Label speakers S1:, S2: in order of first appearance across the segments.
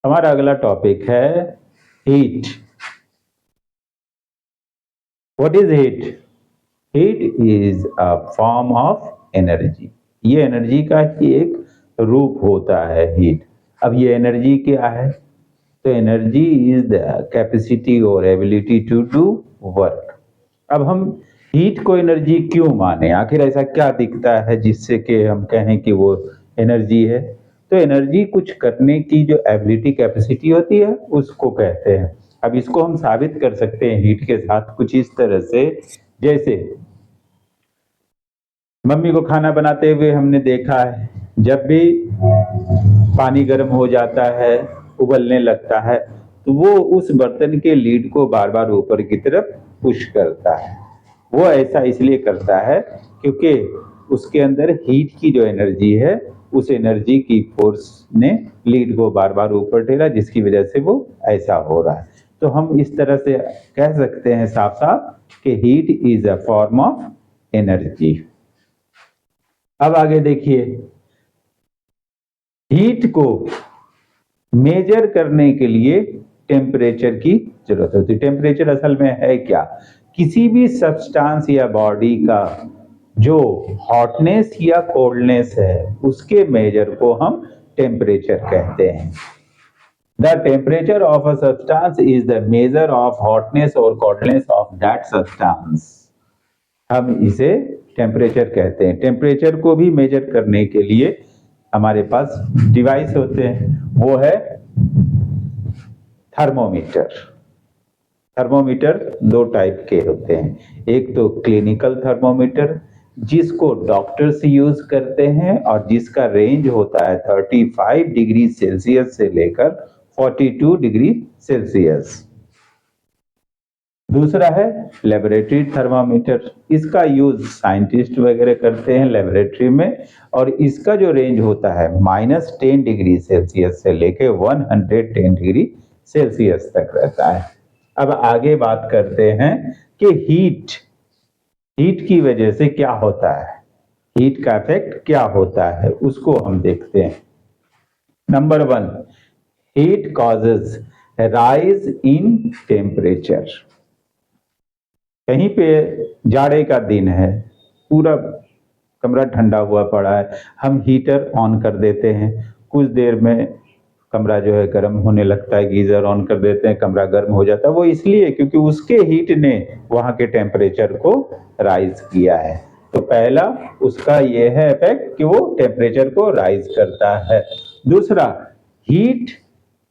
S1: हमारा अगला टॉपिक है heat. What is heat? Heat is a form of energy. ये एनर्जी का ही एक रूप होता है हीट। अब ये एनर्जी क्या है? तो एनर्जी इज द कैपेसिटी और एबिलिटी टू डू वर्क। अब हम हीट को एनर्जी क्यों माने? आखिर ऐसा क्या दिखता है जिससे कि हम कहें कि वो एनर्जी है? तो एनर्जी कुछ करने की जो एबिलिटी कैपेसिटी होती है उसको कहते हैं। अब इसको हम साबित कर सकते हैं हीट के साथ कुछ इस तरह से, जैसे मम्मी को खाना बनाते हुए हमने देखा है, जब भी पानी गर्म हो जाता है, उबलने लगता है, तो वो उस बर्तन के लीड को बार बार ऊपर की तरफ पुश करता है। वो ऐसा इसलिए करता है क्योंकि उसके अंदर हीट की जो एनर्जी है, उस एनर्जी की फोर्स ने लीड को बार बार ऊपर ठेला, जिसकी वजह से वो ऐसा हो रहा है। तो हम इस तरह से कह सकते हैं साफ साफ कि heat is a form of energy. अब आगे देखिए, हीट को मेजर करने के लिए टेम्परेचर की जरूरत होती है। टेम्परेचर असल में है क्या? किसी भी सब्सटेंस या बॉडी का जो हॉटनेस या कोल्डनेस है, उसके मेजर को हम टेम्परेचर कहते हैं। The temperature of a substance is the measure of hotness और कोल्डनेस ऑफ दैट सब्सटेंस। हम इसे टेम्परेचर कहते हैं। टेम्परेचर को भी मेजर करने के लिए हमारे पास डिवाइस होते हैं, वो है थर्मोमीटर। थर्मोमीटर दो टाइप के होते हैं, एक तो क्लिनिकल थर्मोमीटर जिसको डॉक्टर्स यूज करते हैं और जिसका रेंज होता है 35 डिग्री सेल्सियस से लेकर 42 डिग्री सेल्सियस। दूसरा है लेबोरेटरी थर्मामीटर। इसका यूज साइंटिस्ट वगैरह करते हैं लेबोरेटरी में, और इसका जो रेंज होता है -10 डिग्री सेल्सियस से लेके 110 डिग्री सेल्सियस तक रहता है। अब आगे बात करते हैं कि हीट की वजह से क्या होता है, हीट का इफेक्ट क्या होता है, उसको हम देखते हैं। Number 1, heat causes rise in temperature. कहीं पे जाड़े का दिन है, पूरा कमरा ठंडा हुआ पड़ा है, हम हीटर ऑन कर देते हैं, कुछ देर में कमरा जो है गर्म होने लगता है, गीजर ऑन कर देते हैं, कमरा गर्म हो जाता है। वो इसलिए क्योंकि उसके हीट ने वहां के टेम्परेचर को राइज किया है। तो पहला उसका ये है इफेक्ट कि वो टेम्परेचर को राइज करता है। दूसरा, हीट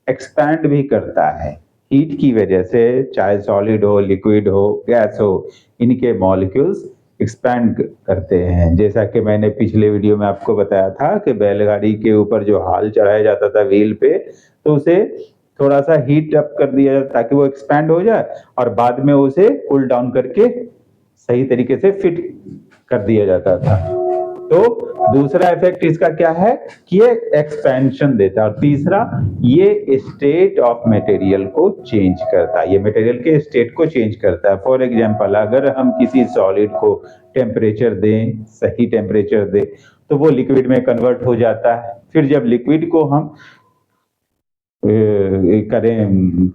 S1: एक्सपैंड भी करता है। हीट की वजह से चाहे सॉलिड हो, लिक्विड हो, गैस हो, इनके मॉलिक्यूल्स एक्सपैंड करते हैं। जैसा कि मैंने पिछले वीडियो में आपको बताया था कि बैलगाड़ी के ऊपर जो हाल चढ़ाया जाता था व्हील पे, तो उसे थोड़ा सा हीट अप कर दिया जाता ताकि वो एक्सपैंड हो जाए, और बाद में उसे कूल डाउन करके सही तरीके से फिट कर दिया जाता था। तो दूसरा इफेक्ट इसका क्या है कि ये एक्सपेंशन देता है। और तीसरा, ये स्टेट ऑफ मटेरियल को चेंज करता है, ये मटेरियल के स्टेट को चेंज करता है। फॉर एग्जांपल, अगर हम किसी सॉलिड को टेम्परेचर दें, सही टेम्परेचर दें, तो वो लिक्विड में कन्वर्ट हो जाता है। फिर जब लिक्विड को हम करें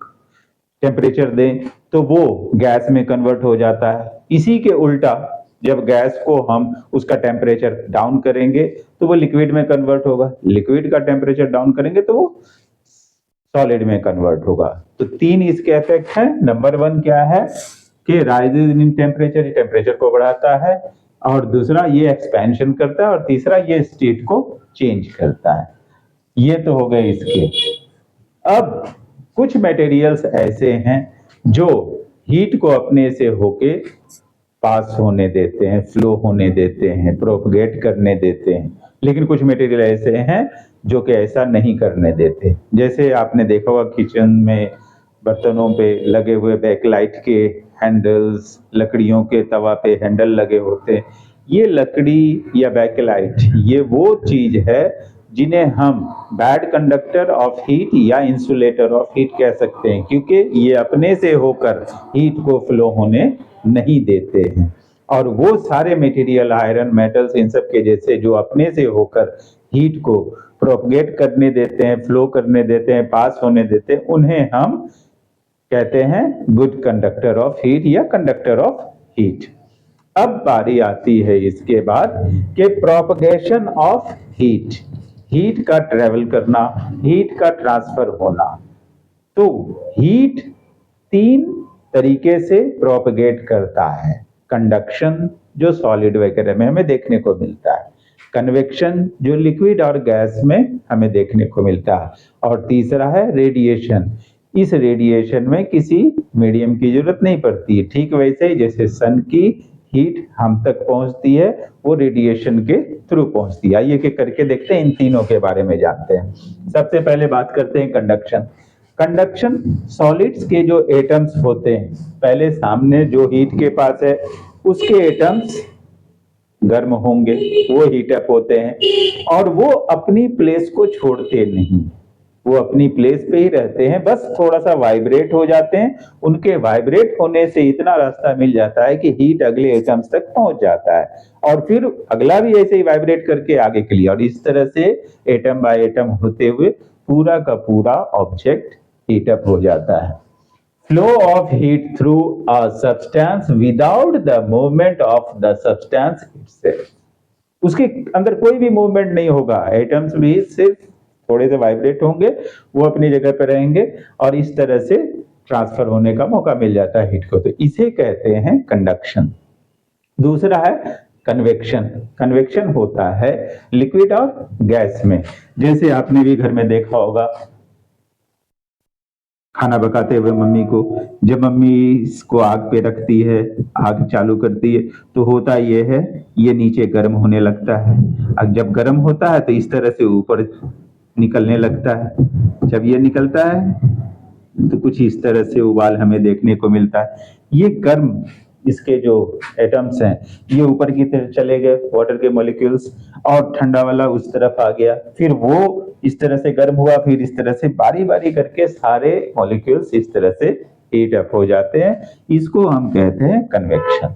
S1: टेम्परेचर दें, तो वो गैस में कन्वर्ट हो जाता है। इसी के उल्टा, जब गैस को हम उसका टेम्परेचर डाउन करेंगे तो वो लिक्विड में कन्वर्ट होगा, लिक्विड का टेम्परेचर डाउन करेंगे तो वो सॉलिड में कन्वर्ट होगा। तो तीन इसके इफेक्ट हैं। नंबर 1 क्या है कि राइजेस इन टेम्परेचर, टेम्परेचर को बढ़ाता है, और दूसरा ये एक्सपेंशन करता है, और तीसरा ये स्टेट को चेंज करता है। ये तो हो गए इसके। अब कुछ मटेरियल्स ऐसे हैं जो हीट को अपने से होके पास होने देते हैं, फ्लो होने देते हैं, प्रोपगेट करने देते हैं, लेकिन कुछ मटेरियल ऐसे हैं जो कि ऐसा नहीं करने देते। जैसे आपने देखा होगा किचन में बर्तनों पे लगे हुए बैकलाइट के हैंडल्स, लकड़ियों के तवा पे हैंडल लगे होते हैं। ये लकड़ी या बैकलाइट, ये वो चीज है जिन्हें हम बैड कंडक्टर ऑफ हीट या इंसुलेटर ऑफ हीट कह सकते हैं, क्योंकि ये अपने से होकर हीट को फ्लो होने नहीं देते हैं। और वो सारे मटेरियल, आयरन, मेटल्स, इन सब के जैसे जो अपने से होकर हीट को प्रोपगेट करने देते हैं, फ्लो करने देते हैं, पास होने देते हैं, उन्हें हम कहते हैं गुड कंडक्टर ऑफ हीट या कंडक्टर ऑफ हीट। अब बारी आती है इसके बाद कि प्रोपगेशन ऑफ हीट, हीट का ट्रेवल करना, हीट का ट्रांसफर होना। तो हीट तीन तरीके से प्रोपगेट करता है। कंडक्शन जो सॉलिड वगैरह में हमें देखने को मिलता है, कन्वेक्शन जो लिक्विड और गैस में हमें देखने को मिलता है, और तीसरा है रेडिएशन। इस रेडिएशन में किसी मीडियम की जरूरत नहीं पड़ती। ठीक वैसे ही जैसे सन की हीट हम तक पहुंचती है, वो रेडिएशन के थ्रू पहुंचती है। आइए कि करके देखते हैं, इन तीनों के बारे में जानते हैं। सबसे पहले बात करते हैं कंडक्शन। कंडक्शन सॉलिड्स के जो एटम्स होते हैं, पहले सामने जो हीट के पास है उसके एटम्स गर्म होंगे, वो हीट अप होते हैं और वो अपनी प्लेस को छोड़ते नहीं, वो अपनी प्लेस पे ही रहते हैं, बस थोड़ा सा वाइब्रेट हो जाते हैं। उनके वाइब्रेट होने से इतना रास्ता मिल जाता है कि हीट अगले एटम्स तक पहुंच जाता है और फिर अगला भी ऐसे ही वाइब्रेट करके आगे के लिए, और इस तरह से एटम बाय एटम होते हुए पूरा का पूरा ऑब्जेक्ट हीट अप हो जाता है। Flow of heat through a substance without the movement of the substance itself. उसके अंदर कोई भी मूवमेंट नहीं होगा, एटम्स भी सिर्फ थोड़े से वाइब्रेट होंगे, वो अपनी जगह पर रहेंगे और इस तरह से ट्रांसफर होने का मौका मिल जाता है हीट को। तो इसे कहते हैं कंडक्शन। दूसरा है कन्वेक्शन। कन्वेक्शन होता है लिक्विड और गैस में। जैसे आपने भी घर में देखा होगा, खाना पकाते हुए मम्मी को, जब मम्मी इसको आग पे रखती है, आग चालू करती है, तो होता ये है, ये नीचे गर्म होने लगता है। अब जब गर्म होता है तो इस तरह से ऊपर निकलने लगता है। जब ये निकलता है तो कुछ इस तरह से उबाल हमें देखने को मिलता है। ये गर्म, इसके जो एटम्स हैं ये ऊपर की तरफ चले गए, वाटर के मॉलिक्यूल्स, और ठंडा वाला उस तरफ आ गया, फिर वो इस तरह से गर्म हुआ, फिर इस तरह से बारी बारी करके सारे मॉलिक्यूल्स इस तरह से हीट अप हो जाते हैं। इसको हम कहते हैं कन्वेक्शन।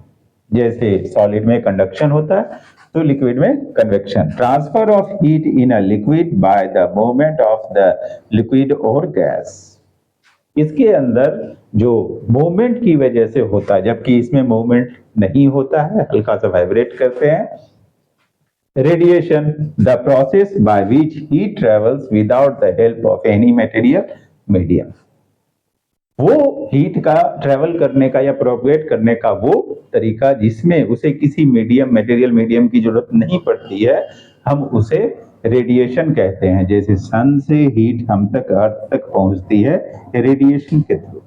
S1: जैसे सॉलिड में कंडक्शन होता है तो लिक्विड में convection. Transfer of heat in a liquid by the movement of the liquid और गैस। इसके अंदर जो मूवमेंट की वजह से होता है, जबकि इसमें मूवमेंट नहीं होता है, हल्का सा वाइब्रेट करते हैं। Radiation, the process by which heat travels without the help of any material medium. वो हीट का ट्रेवल करने का या प्रोपगेट करने का वो तरीका जिसमें उसे किसी मीडियम, मटेरियल मीडियम की जरूरत नहीं पड़ती है, हम उसे रेडिएशन कहते हैं। जैसे सन से हीट हम तक, अर्थ तक पहुंचती है रेडिएशन के थ्रू,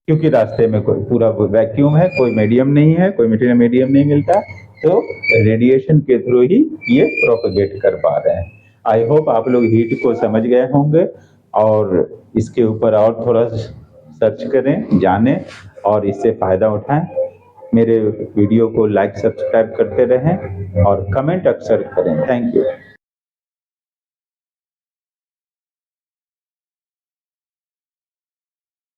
S1: क्योंकि रास्ते में कोई पूरा वैक्यूम है, कोई मीडियम नहीं है, कोई मटेरियल मीडियम नहीं मिलता, तो रेडिएशन के थ्रू ही ये प्रोपगेट कर पा रहे हैं। आई होप आप लोग हीट को समझ गए होंगे और इसके ऊपर और थोड़ा सर्च करें, जानें और इससे फायदा उठाएं। मेरे वीडियो को लाइक, सब्सक्राइब करते रहें और कमेंट अक्सर करें। Thank you.